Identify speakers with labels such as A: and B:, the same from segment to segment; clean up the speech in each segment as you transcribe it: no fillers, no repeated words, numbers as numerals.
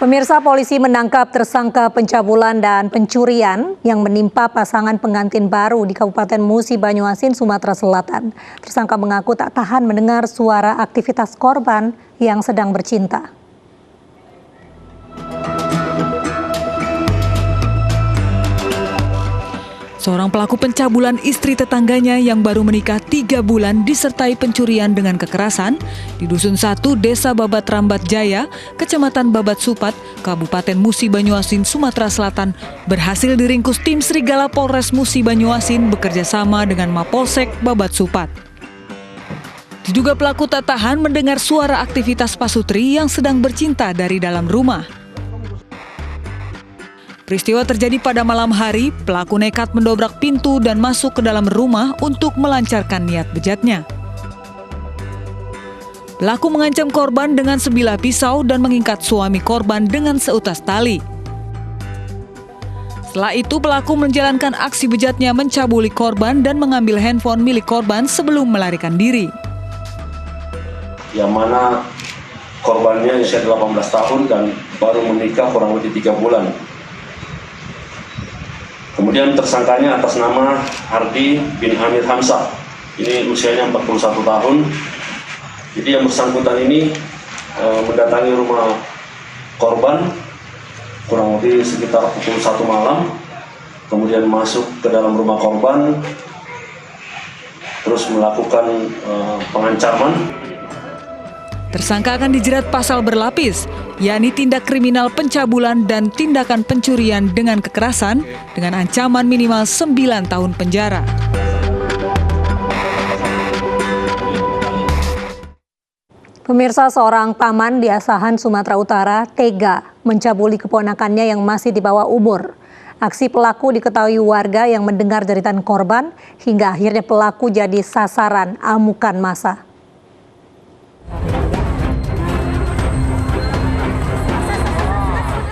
A: Pemirsa, polisi menangkap tersangka pencabulan dan pencurian yang menimpa pasangan pengantin baru di Kabupaten Musi Banyuasin, Sumatera Selatan. Tersangka mengaku tak tahan mendengar suara aktivitas korban yang sedang bercinta.
B: Seorang pelaku pencabulan istri tetangganya yang baru menikah 3 bulan disertai pencurian dengan kekerasan di Dusun 1, Desa Babat Rambat Jaya, Kecamatan Babat Supat, Kabupaten Musi Banyuasin, Sumatera Selatan, berhasil diringkus tim Serigala Polres Musi Banyuasin bekerja sama dengan Mapolsek Babat Supat. Diduga pelaku tak tahan mendengar suara aktivitas pasutri yang sedang bercinta dari dalam rumah. Peristiwa terjadi pada malam hari. Pelaku nekat mendobrak pintu dan masuk ke dalam rumah untuk melancarkan niat bejatnya. Pelaku mengancam korban dengan sebilah pisau dan mengikat suami korban dengan seutas tali. Setelah itu pelaku menjalankan aksi bejatnya mencabuli korban dan mengambil handphone milik korban sebelum melarikan diri.
C: Yang mana korbannya usia 18 tahun dan baru menikah kurang lebih 3 bulan. Kemudian tersangkanya atas nama Hardi bin Hamid Hamzah, ini usianya 41 tahun. Jadi yang bersangkutan ini mendatangi rumah korban kurang lebih sekitar pukul 1 malam, kemudian masuk ke dalam rumah korban, terus melakukan pengancaman.
B: Tersangka akan dijerat pasal berlapis, yakni tindak kriminal pencabulan dan tindakan pencurian dengan kekerasan dengan ancaman minimal 9 tahun penjara.
A: Pemirsa, seorang paman di Asahan, Sumatera Utara tega mencabuli keponakannya yang masih di bawah umur. Aksi pelaku diketahui warga yang mendengar jeritan korban hingga akhirnya pelaku jadi sasaran amukan massa.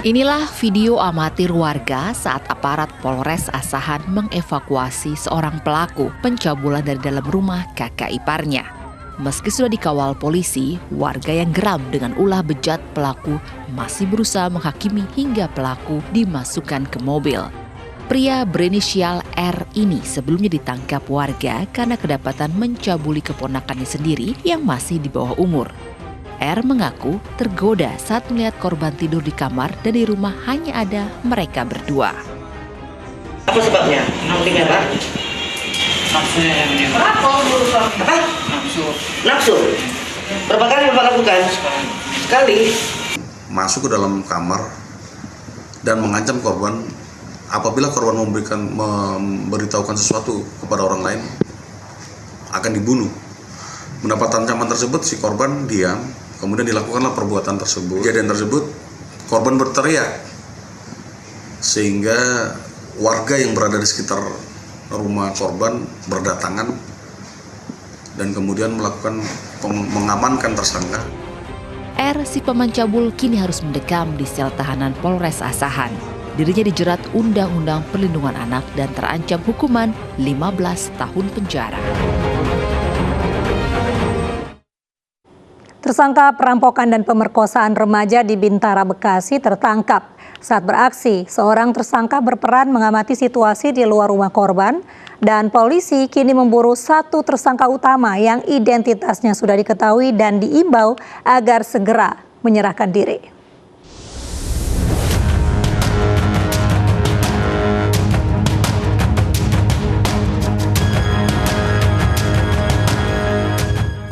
D: Inilah video amatir warga saat aparat Polres Asahan mengevakuasi seorang pelaku pencabulan dari dalam rumah kakak iparnya. Meski sudah dikawal polisi, warga yang geram dengan ulah bejat pelaku masih berusaha menghakimi hingga pelaku dimasukkan ke mobil. Pria berinisial R ini sebelumnya ditangkap warga karena kedapatan mencabuli keponakannya sendiri yang masih di bawah umur. R mengaku tergoda saat melihat korban tidur di kamar dan di rumah hanya ada mereka berdua.
E: Apa sebabnya? Nafsunya apa?
F: Nafsunya yang ini.
E: Apa?
F: Nafsu.
E: Nafsu? Berapa kali Bapak lakukan? Sekali.
G: Masuk ke dalam kamar dan mengancam korban apabila korban memberitahukan sesuatu kepada orang lain akan dibunuh. Mendapat ancaman tersebut, si korban diam. Kemudian dilakukanlah perbuatan tersebut. Kejadian tersebut, korban berteriak sehingga warga yang berada di sekitar rumah korban berdatangan dan kemudian melakukan mengamankan tersangka.
D: R, si pemencabul, kini harus mendekam di sel tahanan Polres Asahan. Dirinya dijerat Undang-Undang Perlindungan Anak dan terancam hukuman 15 tahun penjara.
A: Tersangka perampokan dan pemerkosaan remaja di Bintara, Bekasi tertangkap. Saat beraksi, seorang tersangka berperan mengamati situasi di luar rumah korban dan polisi kini memburu satu tersangka utama yang identitasnya sudah diketahui dan diimbau agar segera menyerahkan diri.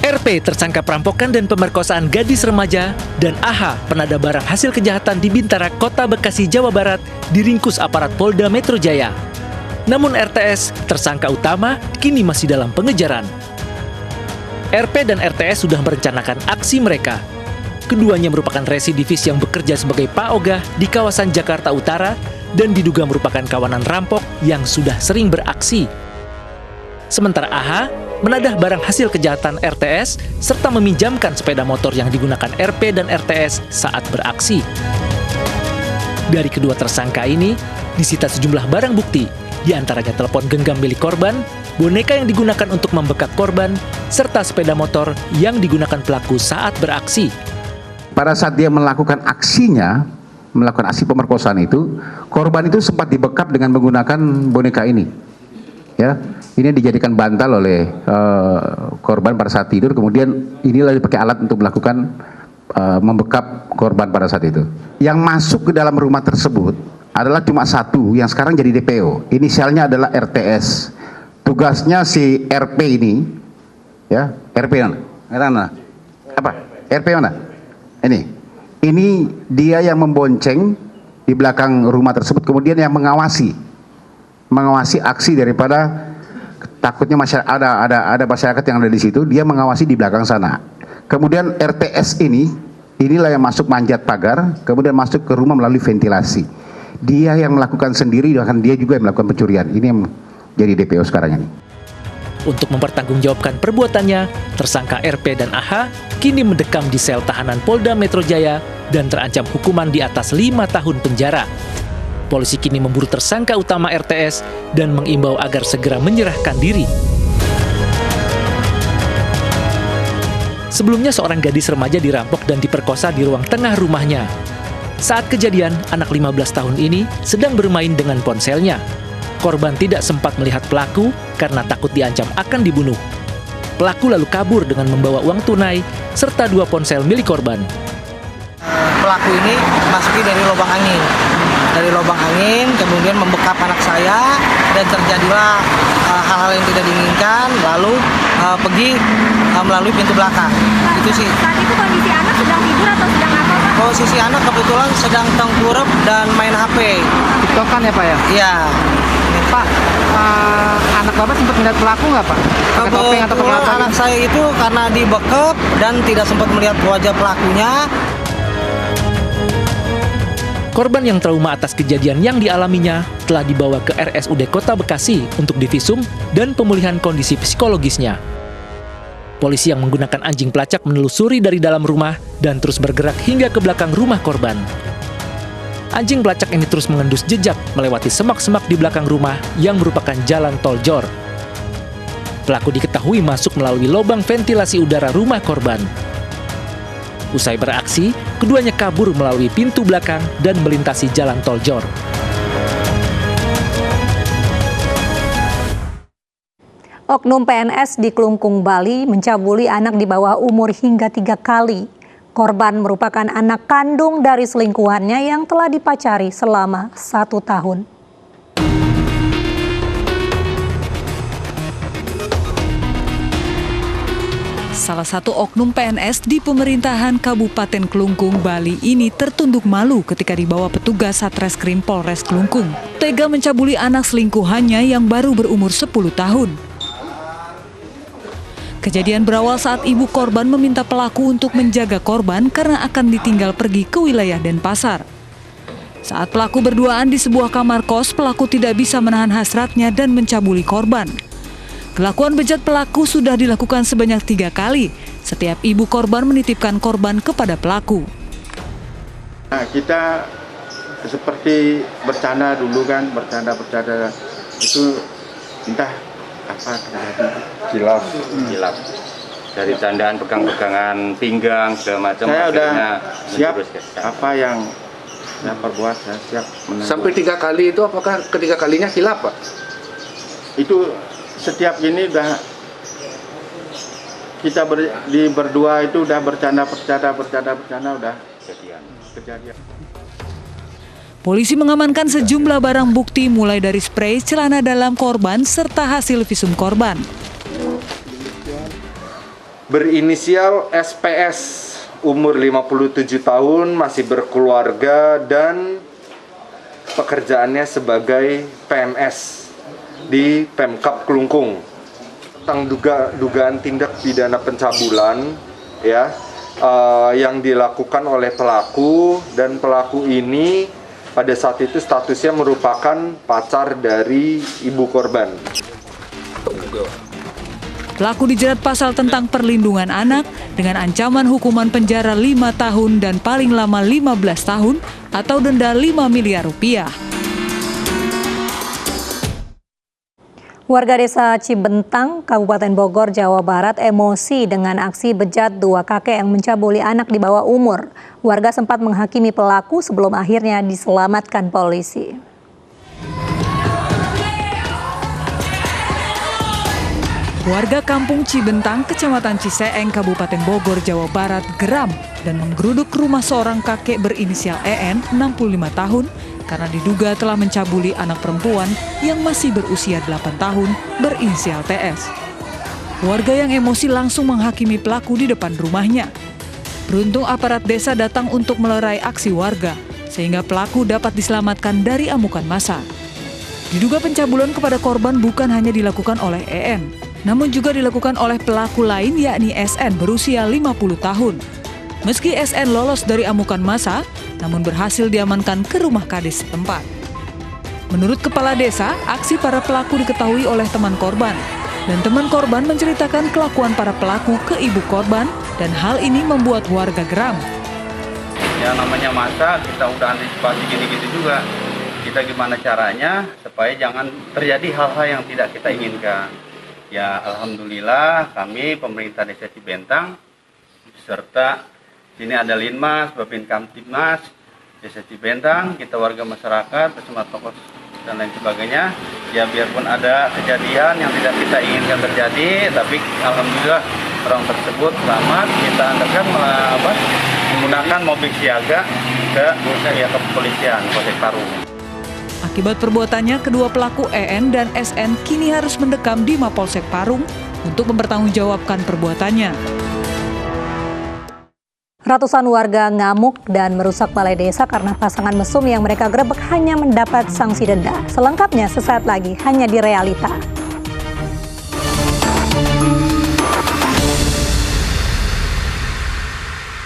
H: RP tersangka perampokan dan pemerkosaan gadis remaja dan AH penada barang hasil kejahatan di Bintara, Kota Bekasi, Jawa Barat diringkus aparat Polda Metro Jaya. Namun RTS, tersangka utama, kini masih dalam pengejaran. RP dan RTS sudah merencanakan aksi mereka. Keduanya merupakan residivis yang bekerja sebagai paogah di kawasan Jakarta Utara dan diduga merupakan kawanan rampok yang sudah sering beraksi. Sementara AH menadah barang hasil kejahatan RTS serta meminjamkan sepeda motor yang digunakan RP dan RTS saat beraksi. Dari kedua tersangka ini, disita sejumlah barang bukti, di antaranya telepon genggam milik korban, boneka yang digunakan untuk membekat korban, serta sepeda motor yang digunakan pelaku saat beraksi.
I: Pada saat dia melakukan aksinya, melakukan aksi pemerkosaan itu, korban itu sempat dibekap dengan menggunakan boneka ini. Ya, ini dijadikan bantal oleh korban pada saat tidur, kemudian inilah dipakai alat untuk melakukan membekap korban pada saat itu. Yang masuk ke dalam rumah tersebut adalah cuma satu yang sekarang jadi DPO. Inisialnya adalah RTS. Tugasnya si RP ini, ya, RP mana? Apa? RP mana? Ini dia yang membonceng di belakang rumah tersebut, kemudian yang mengawasi aksi daripada, takutnya masyarakat ada masyarakat yang ada di situ, dia mengawasi di belakang sana. Kemudian RTS inilah yang masuk manjat pagar, kemudian masuk ke rumah melalui ventilasi. Dia yang melakukan sendiri, bahkan dia juga yang melakukan pencurian. Ini yang jadi DPO sekarang ini.
H: Untuk mempertanggungjawabkan perbuatannya, tersangka RP dan AH kini mendekam di sel tahanan Polda Metro Jaya dan terancam hukuman di atas 5 tahun penjara. Polisi kini memburu tersangka utama RTS dan mengimbau agar segera menyerahkan diri. Sebelumnya seorang gadis remaja dirampok dan diperkosa di ruang tengah rumahnya. Saat kejadian, anak 15 tahun ini sedang bermain dengan ponselnya. Korban tidak sempat melihat pelaku karena takut diancam akan dibunuh. Pelaku lalu kabur dengan membawa uang tunai serta 2 ponsel milik korban.
E: Pelaku ini masuki dari lubang angin, kemudian membekap anak saya, dan terjadilah hal-hal yang tidak diinginkan, lalu pergi melalui pintu belakang. Itu sih.
J: Saat itu kondisi anak sedang tidur atau sedang apa, Pak?
E: Posisi anak kebetulan sedang tengkurap dan main HP.
F: TikTokan ya Pak ya?
E: Iya.
F: Pak, anak Bapak sempat melihat pelaku nggak Pak? Pakai topeng atau pakai apa?
E: Anak saya itu karena dibekap dan tidak sempat melihat wajah pelakunya.
H: Korban yang trauma atas kejadian yang dialaminya telah dibawa ke RSUD Kota Bekasi untuk divisum dan pemulihan kondisi psikologisnya. Polisi yang menggunakan anjing pelacak menelusuri dari dalam rumah dan terus bergerak hingga ke belakang rumah korban. Anjing pelacak ini terus mengendus jejak melewati semak-semak di belakang rumah yang merupakan jalan tol Jor. Pelaku diketahui masuk melalui lubang ventilasi udara rumah korban. Usai beraksi, keduanya kabur melalui pintu belakang dan melintasi jalan tol Jor.
A: Oknum PNS di Klungkung, Bali mencabuli anak di bawah umur hingga 3 kali. Korban merupakan anak kandung dari selingkuhannya yang telah dipacari selama 1 tahun.
B: Salah satu oknum PNS di pemerintahan Kabupaten Klungkung, Bali ini tertunduk malu ketika dibawa petugas Satreskrim Polres Klungkung. Tega mencabuli anak selingkuhannya yang baru berumur 10 tahun. Kejadian berawal saat ibu korban meminta pelaku untuk menjaga korban karena akan ditinggal pergi ke wilayah Denpasar. Saat pelaku berduaan di sebuah kamar kos, pelaku tidak bisa menahan hasratnya dan mencabuli korban. Kelakuan bejat pelaku sudah dilakukan sebanyak 3 kali. Setiap ibu korban menitipkan korban kepada pelaku.
K: Nah, kita seperti bercanda dulu kan, bercanda itu entah apa
L: kilaf dari candaan pegang-pegangan pinggang segala macam.
K: Saya udah siap apa yang saya perbuat, saya siap menanggung.
L: Sampai 3 kali itu apakah ketiga kalinya kilaf Pak?
K: Itu setiap ini udah kita berdua itu udah bercanda udah kejadian.
B: Polisi mengamankan sejumlah barang bukti mulai dari sprei, celana dalam korban, serta hasil visum korban.
L: Berinisial SPS, umur 57 tahun, masih berkeluarga dan pekerjaannya sebagai PNS di Pemkab Klungkung. Tentang dugaan tindak pidana pencabulan ya yang dilakukan oleh pelaku, dan pelaku ini pada saat itu statusnya merupakan pacar dari ibu korban.
B: Pelaku dijerat pasal tentang perlindungan anak dengan ancaman hukuman penjara 5 tahun dan paling lama 15 tahun atau denda 5 miliar rupiah.
A: Warga desa Cibentang, Kabupaten Bogor, Jawa Barat emosi dengan aksi bejat dua kakek yang mencabuli anak di bawah umur. Warga sempat menghakimi pelaku sebelum akhirnya diselamatkan polisi.
B: Warga kampung Cibentang, Kecamatan Ciseeng, Kabupaten Bogor, Jawa Barat geram dan menggeruduk rumah seorang kakek berinisial EN, 65 tahun, karena diduga telah mencabuli anak perempuan yang masih berusia 8 tahun berinisial TS. Warga yang emosi langsung menghakimi pelaku di depan rumahnya. Beruntung aparat desa datang untuk melerai aksi warga, sehingga pelaku dapat diselamatkan dari amukan massa. Diduga pencabulan kepada korban bukan hanya dilakukan oleh EN, namun juga dilakukan oleh pelaku lain yakni SN berusia 50 tahun. Meski SN lolos dari amukan massa, namun berhasil diamankan ke rumah kades setempat. Menurut kepala desa, aksi para pelaku diketahui oleh teman korban. Dan teman korban menceritakan kelakuan para pelaku ke ibu korban dan hal ini membuat warga geram.
K: Ya namanya masa, kita udah antisipasi gini-gitu juga. Kita gimana caranya supaya jangan terjadi hal-hal yang tidak kita inginkan. Ya alhamdulillah kami pemerintah desa Cibentang serta sini ada Linmas, Babin Kamtibmas, desa Cibentang, kita warga masyarakat bersama tokoh dan lain sebagainya. Ya biarpun ada kejadian yang tidak kita inginkan terjadi, tapi alhamdulillah orang tersebut selamat. Kita antarkan menggunakan mobil siaga ke kepolisian Polsek Parung.
B: Akibat perbuatannya, kedua pelaku EN dan SN kini harus mendekam di Mapolsek Parung untuk mempertanggungjawabkan perbuatannya.
A: Ratusan warga ngamuk dan merusak balai desa karena pasangan mesum yang mereka gerebek hanya mendapat sanksi denda. Selengkapnya sesaat lagi hanya di Realita.